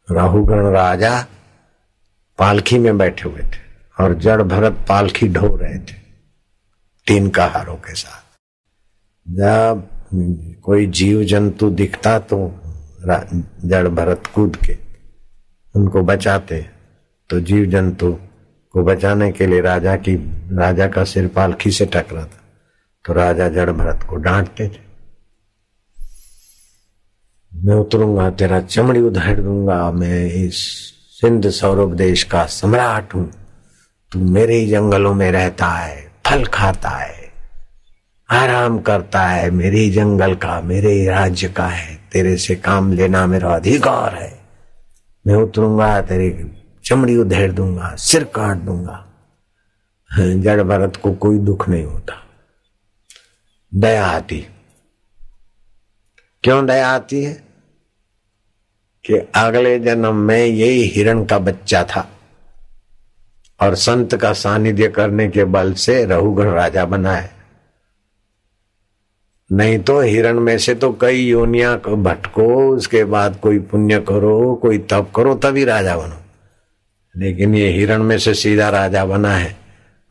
राहुगण राजा पालकी में बैठे हुए थे और जड़ भरत पालकी ढो रहे थे 3 कहारों के साथ। जब कोई जीव जंतु दिखता तो जड़ भरत कूद के उनको बचाते, तो जीव जंतु को बचाने के लिए राजा का सिर पालकी से टकरा था, तो राजा जड़ भरत को डांटते थे, मैं उतरूंगा, तेरा चमड़ी उधेड़ दूंगा, मैं इस सिंध सौरभ देश का सम्राट हूं, तू मेरे ही जंगलों में रहता है, फल खाता है, आराम करता है, मेरे ही जंगल का, मेरे ही राज्य का है, तेरे से काम लेना मेरा अधिकार है, मैं उतरूंगा, तेरी चमड़ी उधेड़ दूंगा, सिर काट दूंगा। जड़ भरत को कोई दुख नहीं होता, दया आती। क्यों दया आती है? कि अगले जन्म में यही हिरण का बच्चा था और संत का सानिध्य करने के बल से रहुगण राजा बना है। नहीं तो हिरण में से तो कई योनियां भटको, उसके बाद कोई पुण्य करो, कोई तप करो, तभी राजा बनो। लेकिन ये हिरण में से सीधा राजा बना है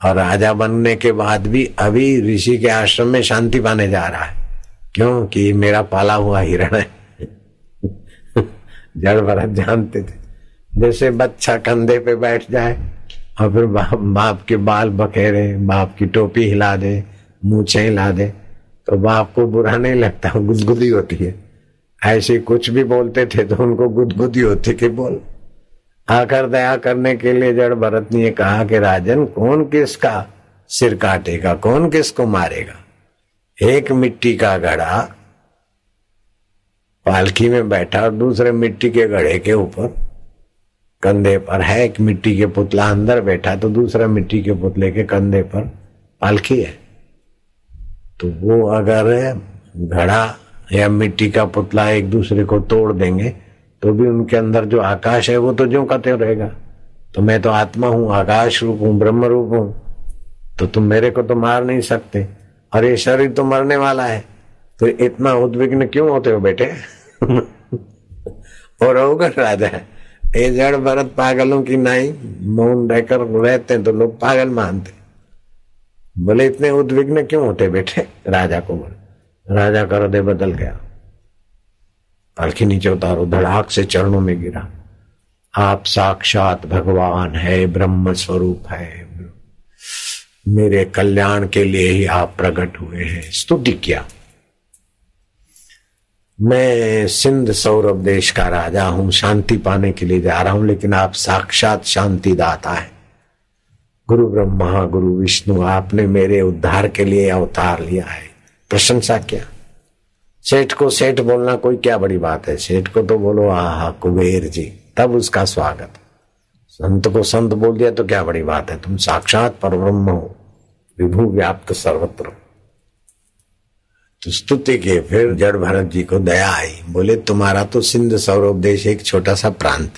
और राजा बनने के बाद भी अभी ऋषि के आश्रम में शांति पाने जा रहा है। क्यों? कि मेरा पाला हुआ हिरण है। जड़ भरत जानते थे, जैसे बच्चा कंधे पे बैठ जाए और फिर बाप के बाल बखेरे, बाप की टोपी हिला दे, मूछें हिला दे, तो बाप को बुरा नहीं लगता, गुदगुदी होती है। ऐसे कुछ भी बोलते थे तो उनको गुदगुदी होती कि बोल। आकर दया करने के लिए जड़ भरत ने कहा कि राजन, कौन किसका सिर काटेगा, कौन किसको मारेगा? एक मिट्टी का घड़ा पालकी में बैठा और दूसरे मिट्टी के घड़े के ऊपर कंधे पर है, एक मिट्टी के पुतला अंदर बैठा तो दूसरा मिट्टी के पुतले के कंधे पर पालकी है। तो वो अगर घड़ा या मिट्टी का पुतला एक दूसरे को तोड़ देंगे तो भी उनके अंदर जो आकाश है वो तो ज्यों का त्यों रहेगा। तो मैं तो आत्मा हूं, आकाश रूप हूं, ब्रह्म रूप हूं, तो तुम मेरे को तो मार नहीं सकते और ये शरीर तो मरने वाला है, तो इतना उद्विग्न क्यों होते हो बेटे? और रहुगण राजा है, ये जड़ भरत पागलों की नाई मौन रहकर रहते हैं तो लोग पागल मानते। बोले इतने उद्विग्न क्यों होते बेटे? राजा को बोले। राजा का हृदय बदल गया, पालकी नीचे उतारो, धड़ाक से चरणों में गिरा। आप साक्षात भगवान है, ब्रह्म स्वरूप है, मेरे कल्याण के लिए ही आप प्रकट हुए हैं। स्तुति किया, मैं सिंध सौरभ देश का राजा हूं, शांति पाने के लिए जा रहा हूं, लेकिन आप साक्षात शांति दाता है। गुरु ब्रह्मा गुरु विष्णु, आपने मेरे उद्धार के लिए अवतार लिया है। प्रशंसा किया। सेठ को सेठ बोलना कोई क्या बड़ी बात है? सेठ को तो बोलो आहा कुबेर जी, तब उसका स्वागत। संत को संत बोल दिया तो क्या बड़ी बात है? तुम साक्षात परब्रह्म हो, विभु व्याप्त सर्वत्र। तो स्तुति के फिर जड़ भरत जी को दया आई। बोले तुम्हारा तो सिंध सौरभ देश एक छोटा सा प्रांत,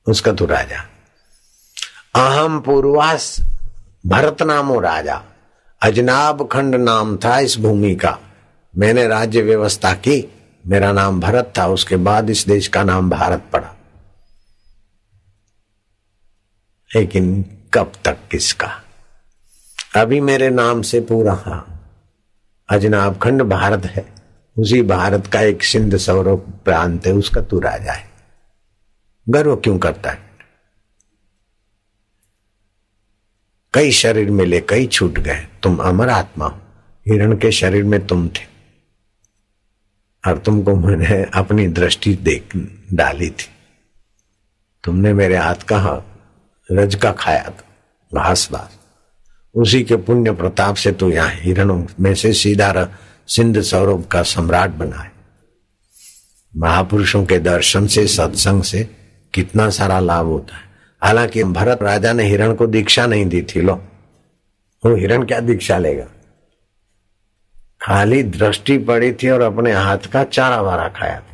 उसका तो राजा। अहम पूर्वास भरत नामो राजा, अजनाब खंड नाम था इस भूमि का। मैंने राज्य व्यवस्था की, मेरा नाम भरत था, उसके बाद इस देश का नाम भारत पड़ा। लेकिन कब तक किसका? अभी मेरे नाम से पूरा अजनाब खंड भारत है, उसी भारत का एक सिंध सौरभ प्रांत है, उसका तू राजा है। गर्व क्यों करता है? कई शरीर मिले, कई छूट गए, तुम अमर आत्मा हो। हिरण के शरीर में तुम थे और तुमको मैंने अपनी दृष्टि देख डाली थी। तुमने मेरे हाथ का रज का खाया था, घास बास, उसी के पुण्य प्रताप से तो यहाँ हिरणों में से सीधा सिंध सौरभ का सम्राट बना है। महापुरुषों के दर्शन से, सत्संग से कितना सारा लाभ होता है। हालांकि भरत राजा ने हिरण को दीक्षा नहीं दी थी। लो, वो हिरण क्या दीक्षा लेगा? खाली दृष्टि पड़ी थी और अपने हाथ का चारा वारा खाया था।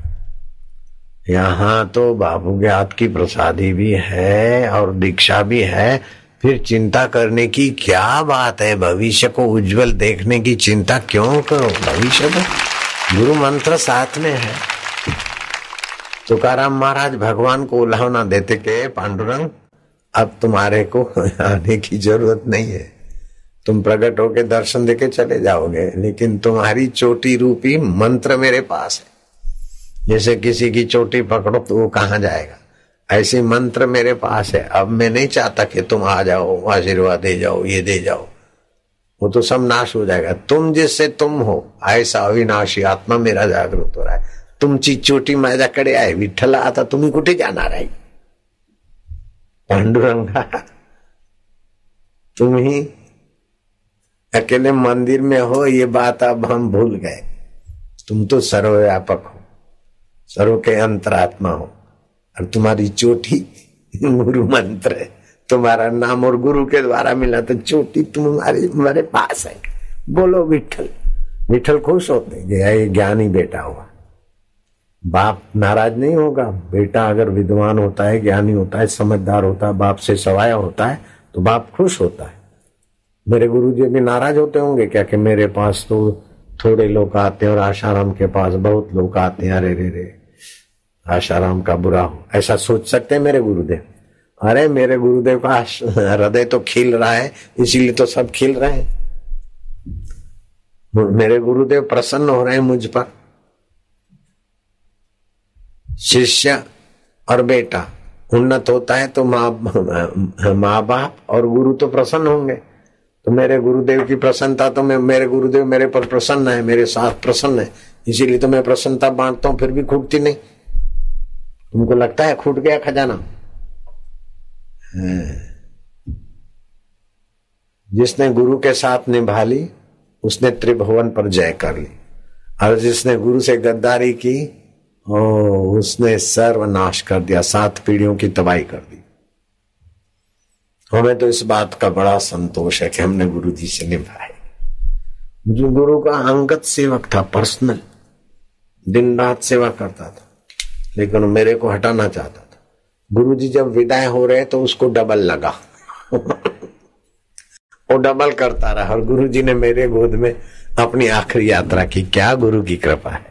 यहाँ तो बाबू के हाथ की प्रसादी भी है और दीक्षा भी है, फिर चिंता करने की क्या बात है? भविष्य को उज्जवल देखने की चिंता क्यों करो? भविष्य तो गुरु मंत्र साथ में है। तुकाराम महाराज भगवान को उल्हावना देते के पांडुरंग अब तुम्हारे को आने की जरूरत नहीं है, तुम प्रकट होके दर्शन देके चले जाओगे, लेकिन तुम्हारी चोटी रूपी मंत्र मेरे पास है। जैसे किसी की चोटी पकड़ो तो वो कहाँ जाएगा, ऐसे मंत्र मेरे पास है। अब मैं नहीं चाहता कि तुम आ जाओ, आशीर्वाद दे जाओ, ये दे जाओ, वो तो सब नाश हो जाएगा। तुम जिससे तुम हो ऐसा अविनाशी आत्मा मेरा जागृत हो रहा है। तुमची चोटी माझ्याकडे आहे, विठ्ठल आता तुम्ही कुठे जाणार आहे? पांडुरंगा तुम ही अकेले मंदिर में हो, ये बात अब हम भूल गए। तुम तो सर्वव्यापक हो, सर्व के अंतरात्मा हो, और तुम्हारी चोटी गुरु मंत्र है। तुम्हारा नाम और गुरु के द्वारा मिला तो चोटी तुम्हारे पास है। बोलो विठ्ठल। विठ्ठल खुश होते हैं ये ज्ञानी बेटा हुआ। बाप नाराज नहीं होगा। बेटा अगर विद्वान होता है, ज्ञानी होता है, समझदार होता है, बाप से सवाया होता है तो बाप खुश होता है। मेरे गुरुजी भी नाराज होते होंगे क्या कि मेरे पास तो थोड़े लोग आते हैं और आशाराम के पास बहुत लोग आते हैं, अरे रे रे आशाराम का बुरा हो, ऐसा सोच सकते हैं मेरे गुरुदेव? अरे मेरे गुरुदेव का हृदय तो खिल रहा है, इसीलिए तो सब खिल रहे हैं। मेरे गुरुदेव प्रसन्न हो रहे हैं मुझ पर। शिष्य और बेटा उन्नत होता है तो माँ बाप और गुरु तो प्रसन्न होंगे। तो मेरे गुरुदेव की प्रसन्नता तो मेरे गुरुदेव मेरे पर प्रसन्न है, मेरे साथ प्रसन्न है, इसीलिए तो मैं प्रसन्नता बांटता हूं, फिर भी खूटती नहीं। तुमको लगता है खूट गया खजाना? जिसने गुरु के साथ निभा ली उसने त्रिभुवन पर जय कर ली, और जिसने गुरु से गद्दारी की उसने सर्वनाश कर दिया, 7 पीढ़ियों की तबाही कर दी। हमें तो इस बात का बड़ा संतोष है कि हमने गुरु जी से निभाए। जो गुरु का अंगत सेवक था, पर्सनल, दिन रात सेवा करता था, लेकिन मेरे को हटाना चाहता था। गुरु जी जब विदाई हो रहे तो उसको डबल लगा वो डबल करता रहा, और गुरु जी ने मेरे गोद में अपनी आखिरी यात्रा की। क्या गुरु की कृपा है।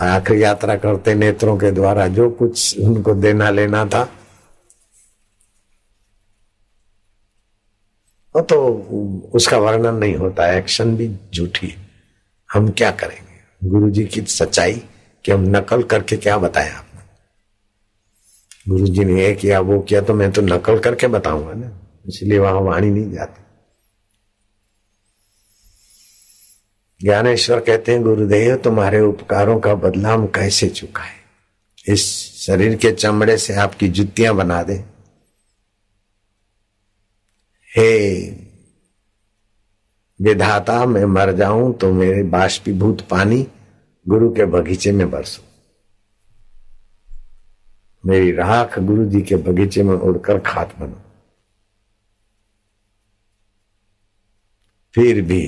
आखिरी यात्रा करते नेत्रों के द्वारा जो कुछ उनको देना लेना था वो तो उसका वर्णन नहीं होता है, एक्शन भी झूठी है। हम क्या करेंगे गुरु जी की सच्चाई कि हम नकल करके क्या बताएं आपने? गुरु जी ने ये किया वो किया तो मैं तो नकल करके बताऊंगा ना, इसलिए वहां वाणी नहीं जाती। ज्ञानेश्वर कहते हैं गुरुदेव तुम्हारे उपकारों का बदला हम कैसे चुकाएं? इस शरीर के चमड़े से आपकी जुतियां बना दे। हे विधाता मैं मर जाऊं तो मेरे बाष्पीभूत पानी गुरु के बगीचे में बरसो। मेरी राख गुरु जी के बगीचे में उड़कर खाद बनो। फिर भी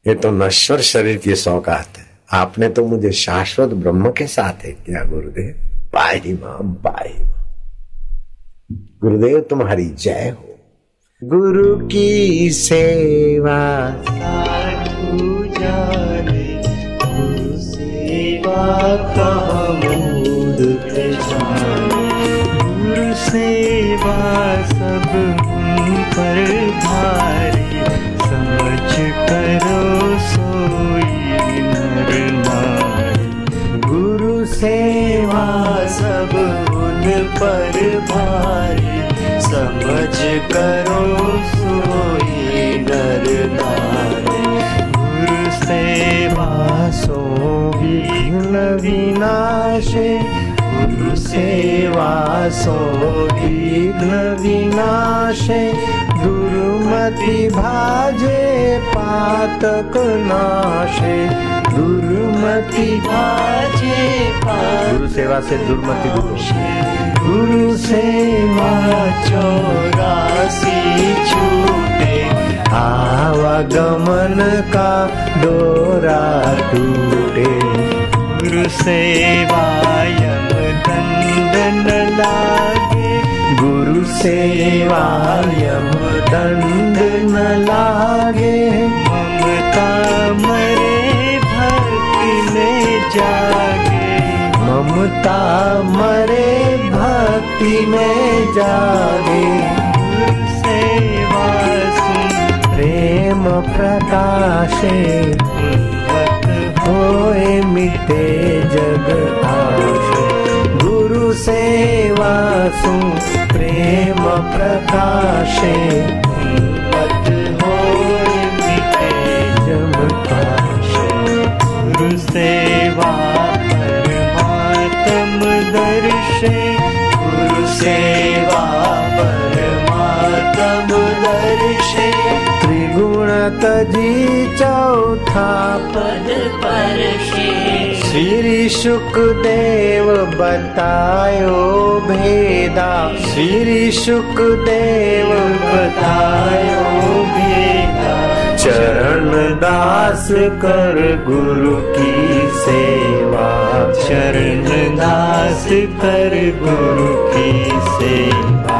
ये तो नश्वर शरीर की सौगात है, आपने तो मुझे शाश्वत ब्रह्म के साथ है क्या गुरुदेव? पाही मां पाही मां। गुरुदेव तुम्हारी जय हो। गुरु की सेवा साधु जाने, गुरु सेवा कहाँ मूड के जाने। गुरु सेवा सब पर भारी, समझ करो सोई नर नारी। गुरु सेवा सब उन पर भारी, समझ करो सोई नर नारी। गुरु सेवा सो विघ्न विनाशे, गुरु सेवा सो विघ्न विनाशे। दुर्मति भाजे पातक नाशे, दुर्मति भाजे गुरु सेवा से दुर्मति दूर। गुरु सेवा 84 छूटे, आवागमन का डोरा टूटे। गुरु सेवा यम दंड न लागे, गुरु सेवा यम दंड न लागे। ममता मरे भक्ति में जागे, ममता मरे भक्ति में जागे, सेवा सुन प्रेम प्रकाशे, होए मिटे जग आश। गुरु सेवा सु प्रेम प्रकाशे, होए मिटे जग आश। गुरु सेवा परमात्म दर्शे, गुरु सेवा परमात्म दर्शे। त्रिगुण तजी चौथा पद परशे, श्री शुकदेव बतायो भेदा, श्री शुकदेव बतायो भेदा। चरण दास कर गुरु की सेवा, चरण दास कर गुरु की सेवा।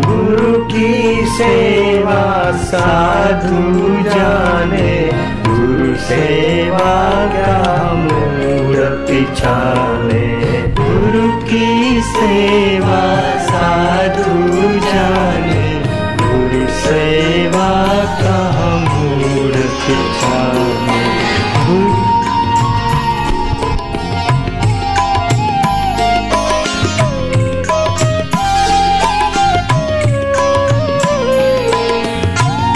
गुरु की सेवा साधु जाने, गुरु सेवा का मूड पिछाने। गुरु की सेवा साधु जाने, गुरु सेवा का मूड पिछाने। गुरु की सेवा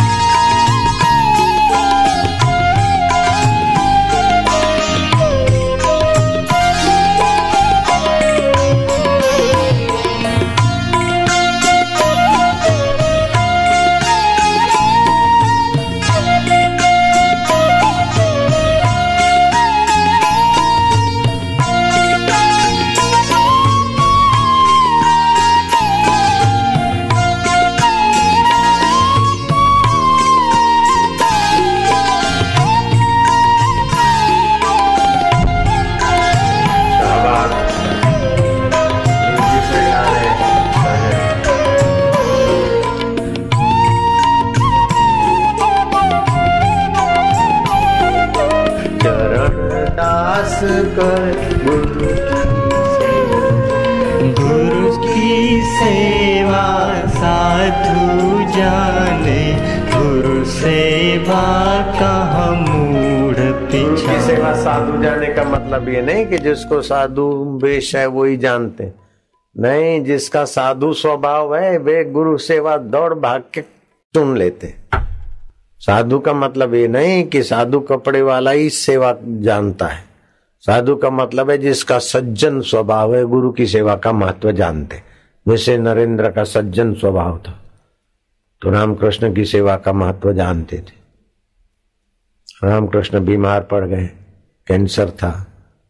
साधु जाने, गुरु सेवा का मूड पिछाने। की सेवा साधु जाने का मतलब ये नहीं कि जिसको साधु वेश है वही जानते, नहीं, जिसका साधु स्वभाव है वे गुरु सेवा दौड़ भाग के चुन लेते। साधु का मतलब ये नहीं कि साधु कपड़े वाला ही सेवा जानता है। साधु का मतलब है जिसका सज्जन स्वभाव है, गुरु की सेवा का महत्व जानते। जैसे नरेंद्र का सज्जन स्वभाव था तो रामकृष्ण की सेवा का महत्व जानते थे। रामकृष्ण बीमार पड़ गए, कैंसर था,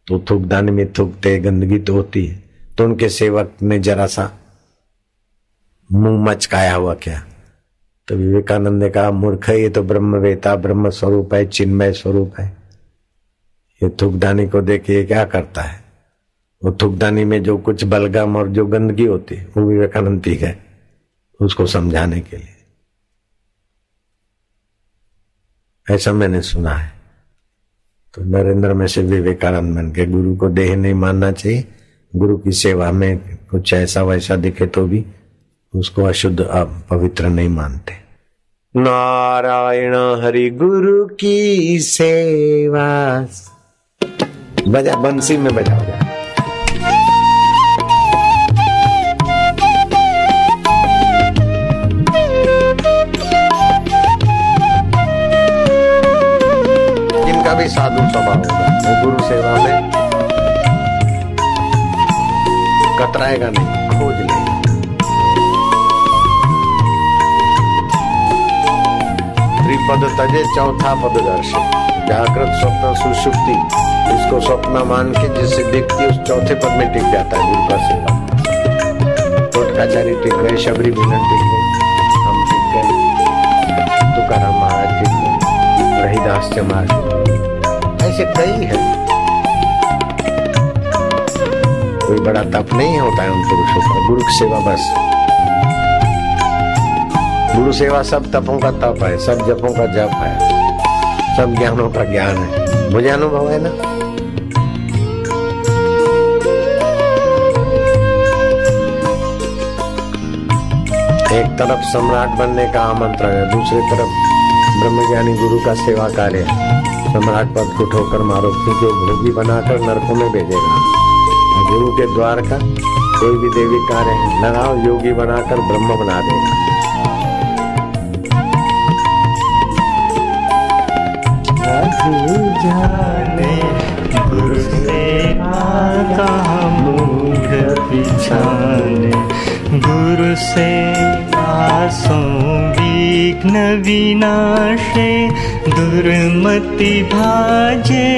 तो थूकदानी में थूकते, गंदगी तो होती है, तो उनके सेवक ने जरा सा मुंह मचकाया हुआ क्या, तो विवेकानंद ने कहा, मूर्ख, ये तो ब्रह्मवेता ब्रह्म स्वरूप है, चिन्मय स्वरूप है, ये थूकदानी को देखिए क्या करता है। वो थूकदानी में जो कुछ बलगम और जो गंदगी होती है वो विवेकानंद पी गए उसको समझाने के लिए। ऐसा मैंने सुना है। तो नरेंद्र में से विवेकानंद बन के गुरु को देह नहीं मानना चाहिए, गुरु की सेवा में कुछ ऐसा वैसा दिखे तो भी उसको अशुद्ध पवित्र नहीं मानते। नारायण हरि गुरु की सेवा। बजा, बंसी में बजाओ जा। जिनका भी साधु स्वभाव होगा वो गुरु सेवा में कतराएगा नहीं, खोज लेगा। त्रिपद तजे चौथा पद दर्शन, जागृत स्वप्न सुषुप्ति, इसको स्वप्न मान के जिससे व्यक्ति उस चौथे पद में टिक जाता है गुरु का सेवा। टोटकाचारी टिक गए, शबरी मिलन टिक गए, हम टिक गए, तुकाराम महाराज टिक गए, रहीदास चमार, ऐसे कई है। कोई बड़ा तप नहीं होता है उन पुरुषों का, गुरु की सेवा बस। गुरु सेवा सब तपों का तप है, सब जपों का जप है, सब ज्ञानों का ज्ञान है। मुझे अनुभव है ना। एक तरफ सम्राट बनने का आमंत्रण है, दूसरी तरफ ब्रह्मज्ञानी गुरु का सेवा कार्य है। सम्राट पद को ठोकर मारो, क्योंकि वो भोगी बनाकर नरकों में भेजेगा। गुरु के द्वार का कोई भी देवी कार्य लगाओ, योगी बनाकर ब्रह्म बना देगा। जाने गुरु सेवा कहाँ मूढ़ पिछाने, गुरु सेवा सो विघ्न विनाशे, दुर्मति भाजे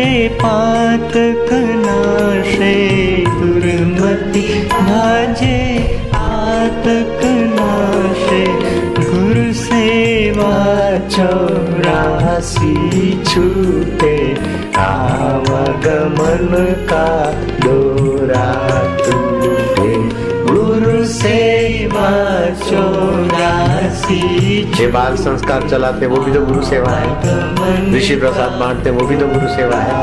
पातक नाशे, दुर्मति भाजे पातक नाशे। गुरु सेवा 84 छूटे, आवागमन का डोरा टूटे। गुरु सेवा 84। ये बाल संस्कार चलाते वो भी तो गुरु सेवा है, ऋषि प्रसाद बांटते वो भी तो गुरु सेवा है।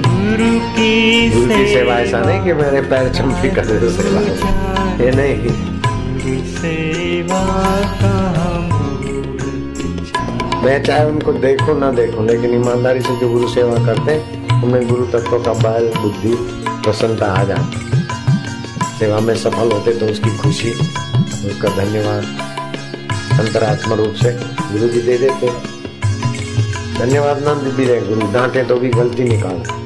गुरु की सेवा ऐसा नहीं कि मेरे पैर चमकी कर दे सेवा, ये नहीं। सेवा मैं चाहे उनको देखो ना देखो, लेकिन ईमानदारी से जो गुरु सेवा करते हैं उनमें गुरु तत्व का बल, बुद्धि, प्रसन्नता आ जाती। सेवा में सफल होते तो उसकी खुशी, उसका धन्यवाद अंतरात्मा रूप से गुरु जी दे देते। धन्यवाद ना भी दे, गुरु डांटे तो भी गलती निकालो।